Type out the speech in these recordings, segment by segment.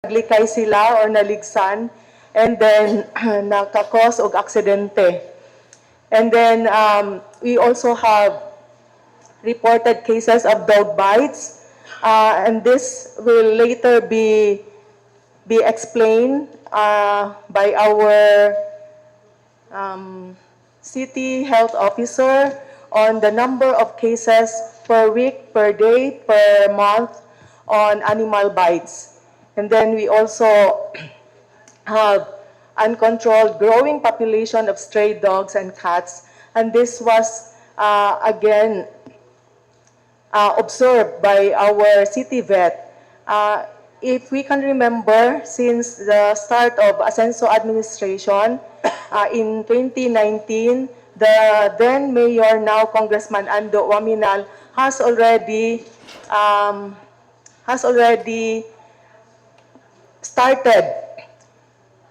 naglikay sila or naligsan and then nakakos og aksidente. And then we also have reported cases of dog bites, and this will later be explained by our city health officer on the number of cases per week, per day, per month on animal bites. And then we also have uncontrolled growing population of stray dogs and cats. And this was again observed by our city vet. If we can remember, since the start of Asenso administration in 2019, the then mayor, now Congressman Ando Waminal, has already started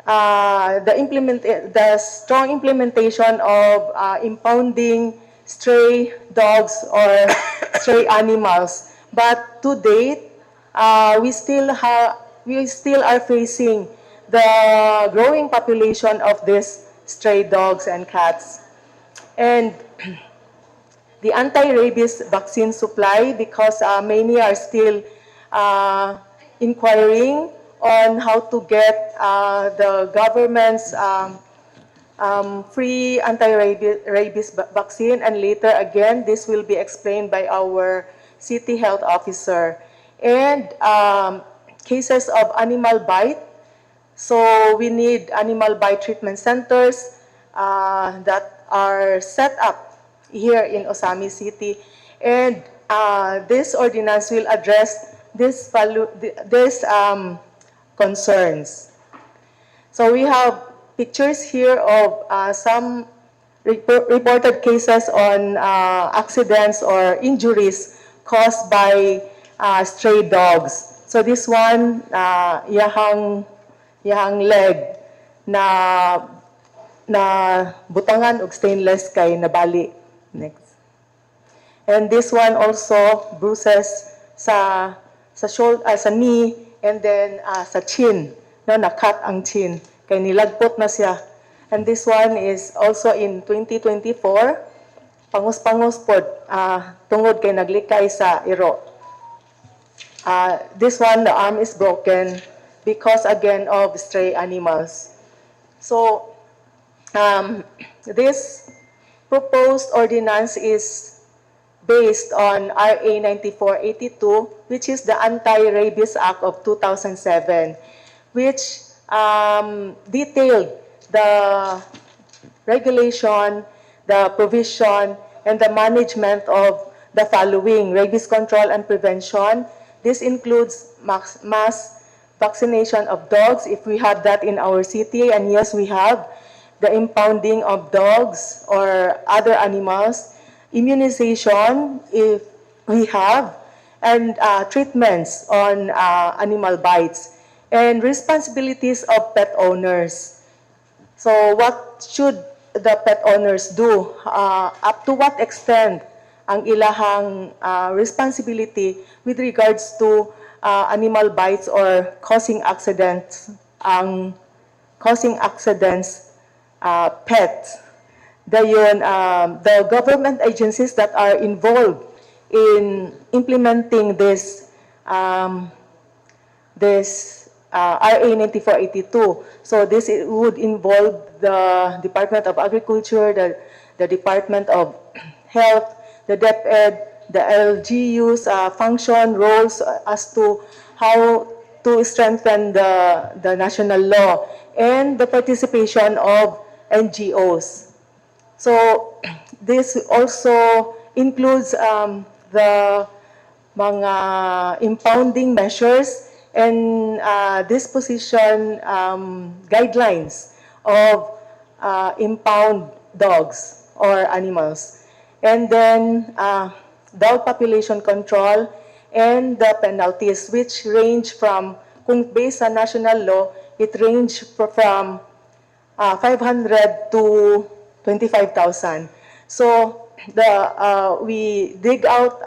the strong implementation of impounding stray dogs or stray animals. But to date, we still are facing the growing population of these stray dogs and cats. And the anti-rabies vaccine supply, because many are still inquiring on how to get the government's free anti-rabies vaccine, and later again, this will be explained by our city health officer. And cases of animal bite, so we need animal bite treatment centers that are set up here in Osami City, and this ordinance will address this concerns. So we have pictures here of some reported cases on accidents or injuries caused by stray dogs. So this one, yahang leg na butangan og stainless kay nabali. Next. And this one also bruises sa shoulder, sa knee, and then sa chin, no, nakat ang chin, kay nilagpot na siya. And this one is also in 2024, pangus-pangus pod, tungod kay naglikay sa iro. This one, the arm is broken because again of stray animals. So, this proposed ordinance is based on RA 9482, which is the Anti-Rabies Act of 2007, which detailed the regulation, the provision, and the management of the following: rabies control and prevention. This includes mass vaccination of dogs, if we have that in our city, and yes, we have. The impounding of dogs or other animals, immunization, if we have, and treatments on animal bites, and responsibilities of pet owners. So what should the pet owners do? Up to what extent ang ilahang responsibility with regards to animal bites or causing accidents, pets. The government agencies that are involved in implementing this RA 9482. So this would involve the Department of Agriculture, the Department of Health, the DepEd, the LGU's function, roles as to how to strengthen the national law, and the participation of NGOs. So this also includes the mga impounding measures and disposition guidelines of impound dogs or animals. And then dog population control and the penalties, which range from, kung based on national law, it range from 500 to 25,000. So we dig out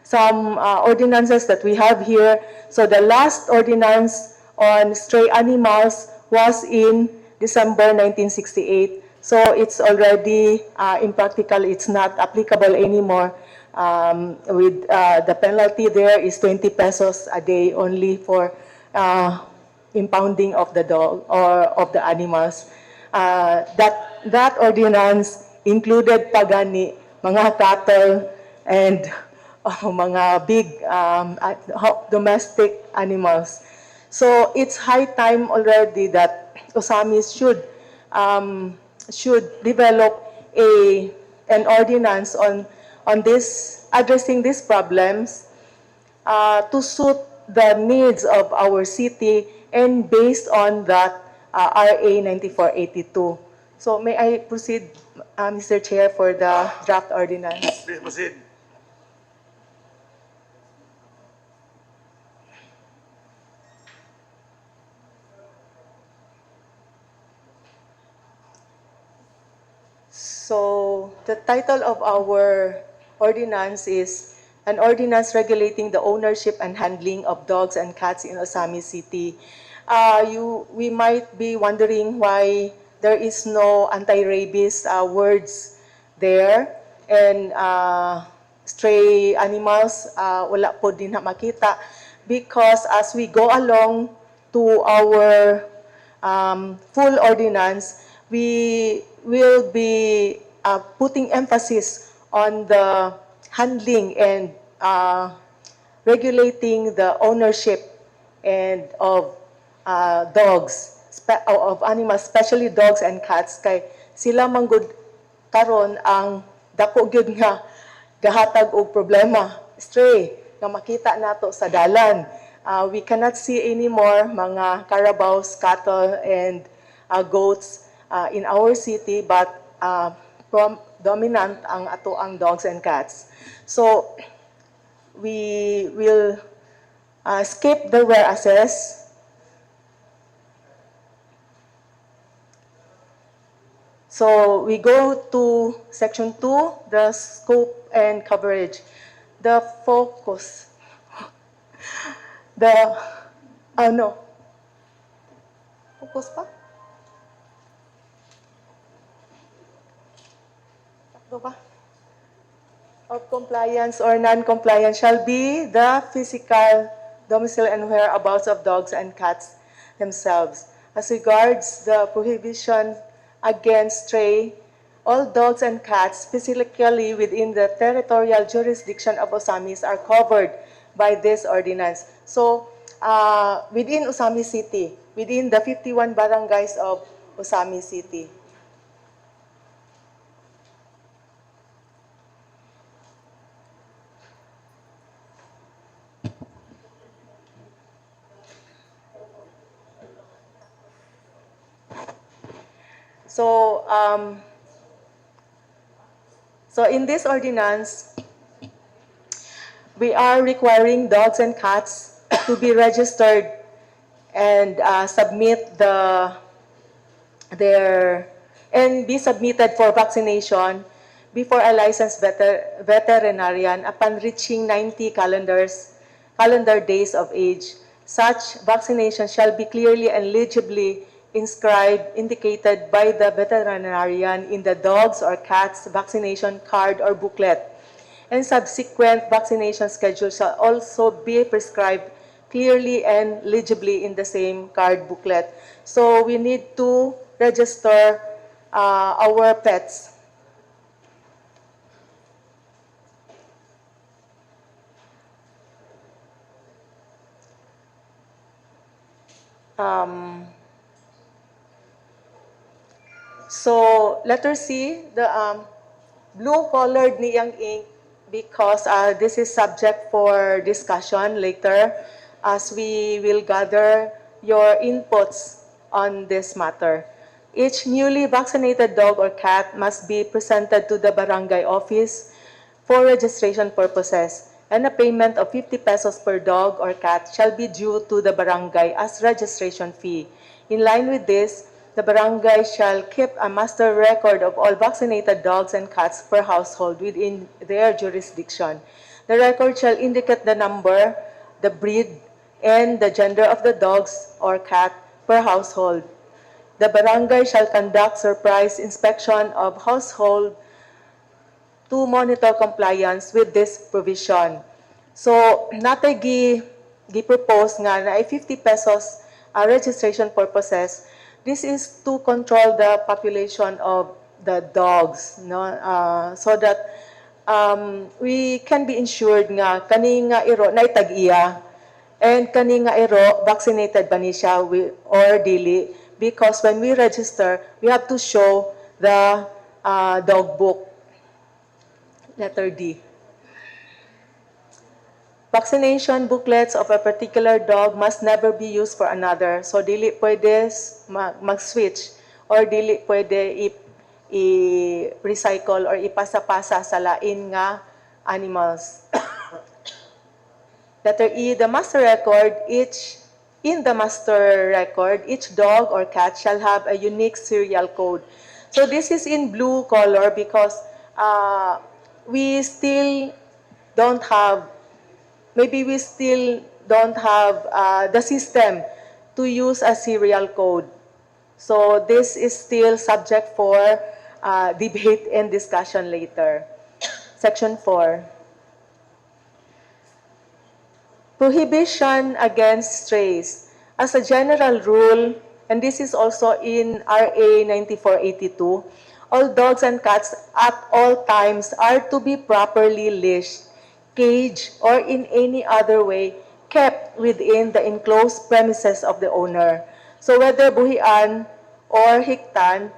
some ordinances that we have here. So the last ordinance on stray animals was in December 1968. So it's already impractical. It's not applicable anymore. With the penalty there is 20 pesos a day only for impounding of the dog or of the animals. That ordinance included pagani, mga cattle, and mga big domestic animals. So it's high time already that Osamis should develop an ordinance on this, addressing these problems to suit the needs of our city and based on that RA 9482. So may I proceed, Mr. Chair, for the draft ordinance? Please proceed. So the title of our ordinance is an ordinance regulating the ownership and handling of dogs and cats in Osami City. We might be wondering why there is no anti-rabies words there, and stray animals wala po din na makita, because as we go along to our full ordinance, we will be putting emphasis on the handling and regulating the ownership and of dogs, of animals, especially dogs and cats, kay sila manggod karon ang dako gyud nga gahatag og problema, stray nga makita nato sa dalan. We cannot see anymore mga carabaos, cattle, and goats in our city, but dominant ang ato ang dogs and cats. So we will skip the whereases. So we go to section 2, the scope and coverage. The focus. Focus pa? Takbo ba? Of compliance or non-compliance shall be the physical domicile and whereabouts of dogs and cats themselves. As regards the prohibition against stray, all dogs and cats physically within the territorial jurisdiction of Osamis are covered by this ordinance. So, within Osami City, within the 51 barangays of Osami City. So in this ordinance, we are requiring dogs and cats to be registered and be submitted for vaccination before a licensed veterinarian upon reaching 90 calendar days of age. Such vaccination shall be clearly and legibly inscribed, indicated by the veterinarian in the dog's or cat's vaccination card or booklet. And subsequent vaccination schedule shall also be prescribed clearly and legibly in the same card booklet. So we need to register our pets. So letter C, the blue-colored niyang ink, because this is subject for discussion later as we will gather your inputs on this matter. Each newly vaccinated dog or cat must be presented to the barangay office for registration purposes, and a payment of 50 pesos per dog or cat shall be due to the barangay as registration fee. In line with this, the barangay shall keep a master record of all vaccinated dogs and cats per household within their jurisdiction. The record shall indicate the number, the breed, and the gender of the dogs or cat per household. The barangay shall conduct surprise inspection of household to monitor compliance with this provision. So, natay gi-propose nga na ay 50 pesos registration purposes. This is to control the population of the dogs, no? So that we can be ensured nga kani nga iro na tag-iya and kani nga iro vaccinated ba ni siya or dili, because when we register we have to show the dog book. Letter D. Vaccination booklets of a particular dog must never be used for another. So, dili pwede mag-switch or dili pwede i-recycle or ipasa-pasa sa lain nga animals. Letter E, the master record, in the master record, each dog or cat shall have a unique serial code. So, this is in blue color because we still don't have the system to use a serial code. So this is still subject for debate and discussion later. Section 4. Prohibition against strays. As a general rule, and this is also in RA 9482, all dogs and cats at all times are to be properly leashed, caged, or in any other way kept within the enclosed premises of the owner. So whether buhian or hiktan,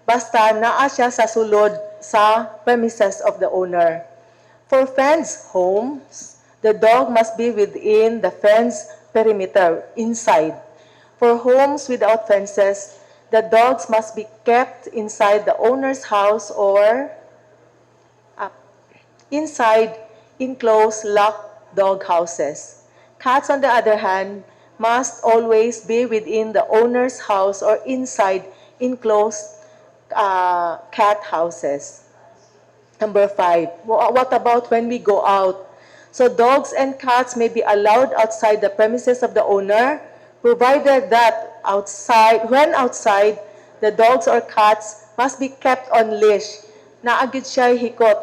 basta naa siya sa sulod sa premises of the owner. For fenced homes, the dog must be within the fence perimeter, inside. For homes without fences, the dogs must be kept inside the owner's house or inside enclosed locked dog houses. Cats, on the other hand, must always be within the owner's house or inside enclosed cat houses. Number 5, what about when we go out? So dogs and cats may be allowed outside the premises of the owner, provided that when outside, the dogs or cats must be kept on leash. Naagid siya hikot.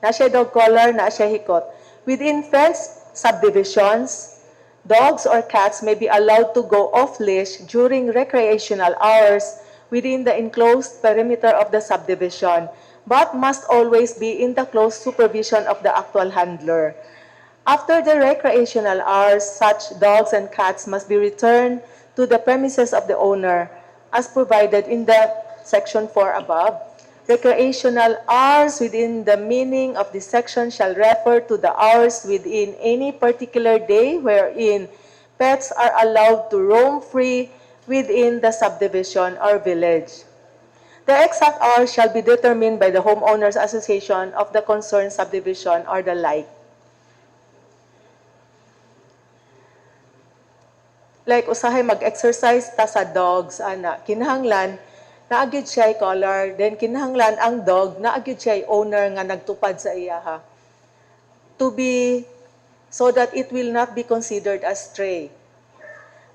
Na siya dog collar, na siya hikot. Within fenced subdivisions, dogs or cats may be allowed to go off leash during recreational hours within the enclosed perimeter of the subdivision, but must always be in the close supervision of the actual handler. After the recreational hours, such dogs and cats must be returned to the premises of the owner, as provided in the section 4 above. Recreational hours within the meaning of this section shall refer to the hours within any particular day wherein pets are allowed to roam free within the subdivision or village. The exact hours shall be determined by the homeowners association of the concerned subdivision or the like. Like usahay mag-exercise ta sa dogs, kinahanglan naagid siya collar, then kinahanglan ang dog naagid siya owner nga nagtupad sa iya ha. So that it will not be considered as stray.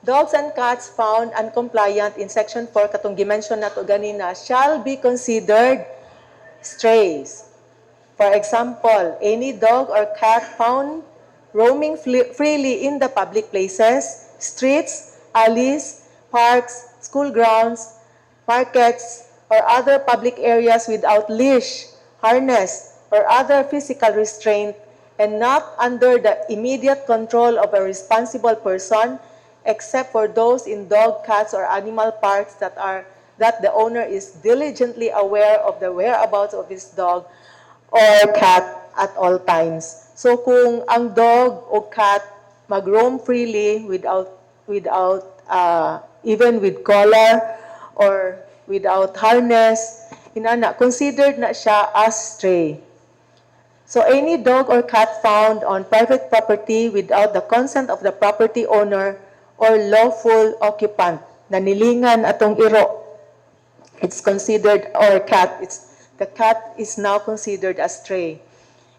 Dogs and cats found uncompliant in section 4 katong gimension nato ganina shall be considered strays. For example, any dog or cat found roaming freely in the public places, streets, alleys, parks, school grounds, markets, or other public areas without leash, harness, or other physical restraint, and not under the immediate control of a responsible person, except for those in dog, cats, or animal parks that the owner is diligently aware of the whereabouts of his dog or cat at all times. So kung ang dog o cat mag-roam freely without even with collar or without harness, considered na siya as stray. So any dog or cat found on private property without the consent of the property owner or lawful occupant, nanilingan atong iro, it's considered, or the cat is now considered as stray.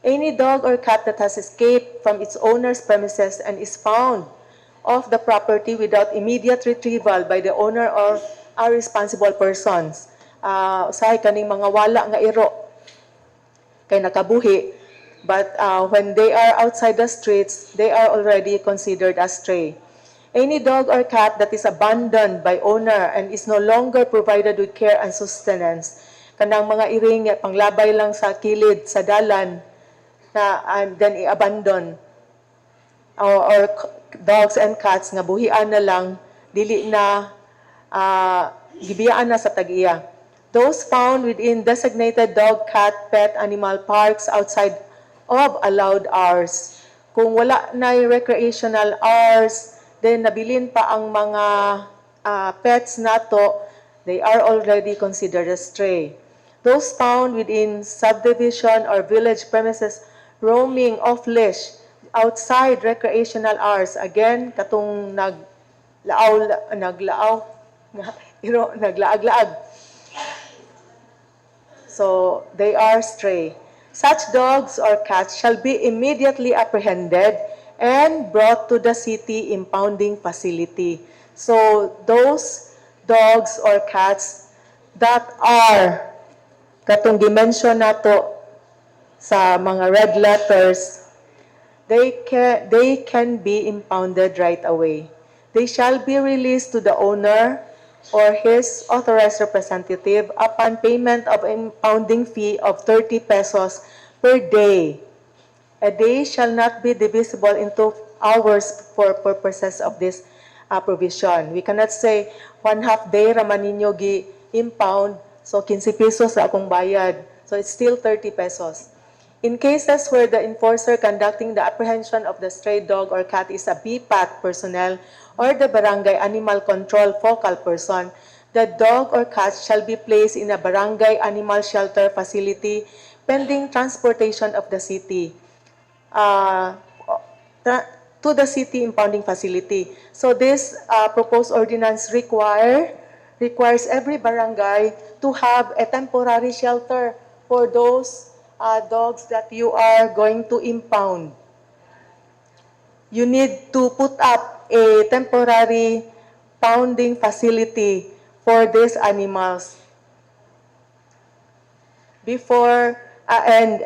Any dog or cat that has escaped from its owner's premises and is found of the property without immediate retrieval by the owner or our responsible persons. Usahay kaning mga wala nga iro kay nakabuhi, but when they are outside the streets, they are already considered as stray. Any dog or cat that is abandoned by owner and is no longer provided with care and sustenance, kanang mga iring panglabay lang sa kilid, sa dalan, and then i-abandon, or dogs and cats nga buhian na lang, dili na gibiyaan na sa tag-iya. Those found within designated dog, cat, pet, animal parks outside of allowed hours. Kung wala na recreational hours, then nabilin pa ang mga pets nato, they are already considered a stray. Those found within subdivision or village premises roaming off-leash outside recreational hours, again, katong naglaag-laag. So, they are stray. Such dogs or cats shall be immediately apprehended and brought to the city impounding facility. So, those dogs or cats that are, katong dimension nato sa mga red letters, they can be impounded right away. They shall be released to the owner or his authorized representative upon payment of impounding fee of 30 pesos per day. A day shall not be divisible into hours for purposes of this provision. We cannot say, 1/2 day raman ninyo gi-impound, so 15 pesos sa akong bayad. So it's still 30 pesos. In cases where the enforcer conducting the apprehension of the stray dog or cat is a BPAT personnel or the barangay animal control focal person, the dog or cat shall be placed in a barangay animal shelter facility pending transportation of the city to the city impounding facility. So this proposed ordinance requires every barangay to have a temporary shelter for those dogs that you are going to impound. You need to put up a temporary pounding facility for these animals before and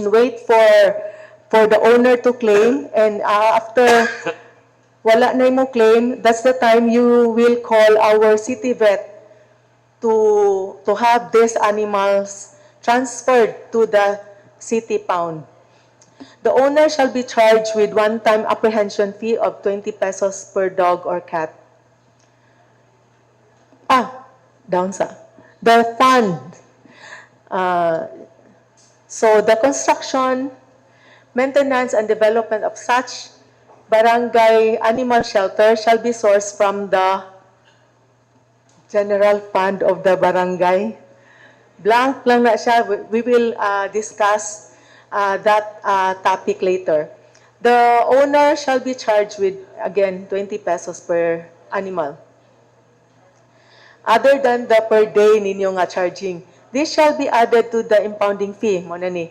wait for the owner to claim, and after wala na mo claim, that's the time you will call our city vet to have these animals transferred to the city pound. The owner shall be charged with one-time apprehension fee of 20 pesos per dog or cat. Down sa. The fund. So the construction, maintenance, and development of such barangay animal shelter shall be sourced from the general fund of the barangay. Blank lang na siya. We will discuss that topic later. The owner shall be charged with, again, 20 pesos per animal. Other than the per day ninyo nga charging, this shall be added to the impounding fee, mo na ni,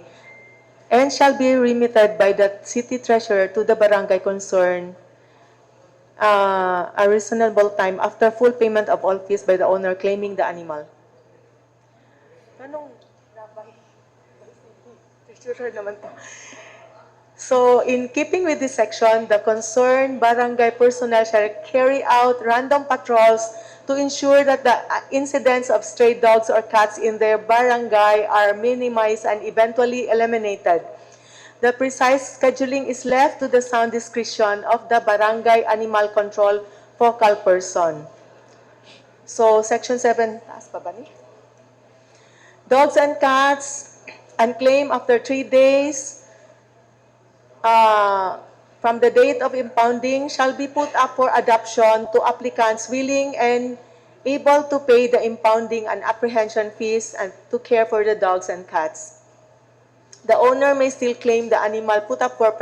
and shall be remitted by the city treasurer to the barangay concerned a reasonable time after full payment of all fees by the owner claiming the animal. Anong treasurer naman to? So, in keeping with this section, the concerned barangay personnel shall carry out random patrols to ensure that the incidents of stray dogs or cats in their barangay are minimized and eventually eliminated. The precise scheduling is left to the sound discretion of the barangay animal control focal person. So, Section 7, taas pa ba ni? Dogs and cats unclaimed after 3 days from the date of impounding shall be put up for adoption to applicants willing and able to pay the impounding and apprehension fees and to care for the dogs and cats. The owner may still claim the animal put up for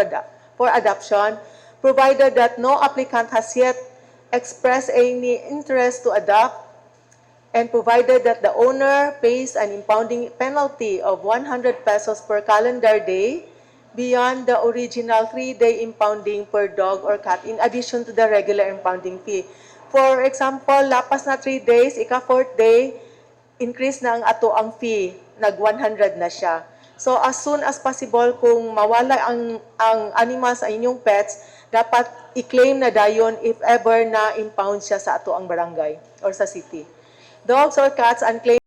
adoption, provided that no applicant has yet expressed any interest to adopt, and provided that the owner pays an impounding penalty of 100 pesos per calendar day beyond the original 3-day impounding per dog or cat in addition to the regular impounding fee. For example, lapas na 3 days, ika-4th day, increase na ang ato ang fee, nag-100 na siya. So as soon as possible, kung mawala ang animals sa inyong pets, dapat i-claim na dayon if ever na impound siya sa ato ang barangay or sa city. Dogs or cats unclaimed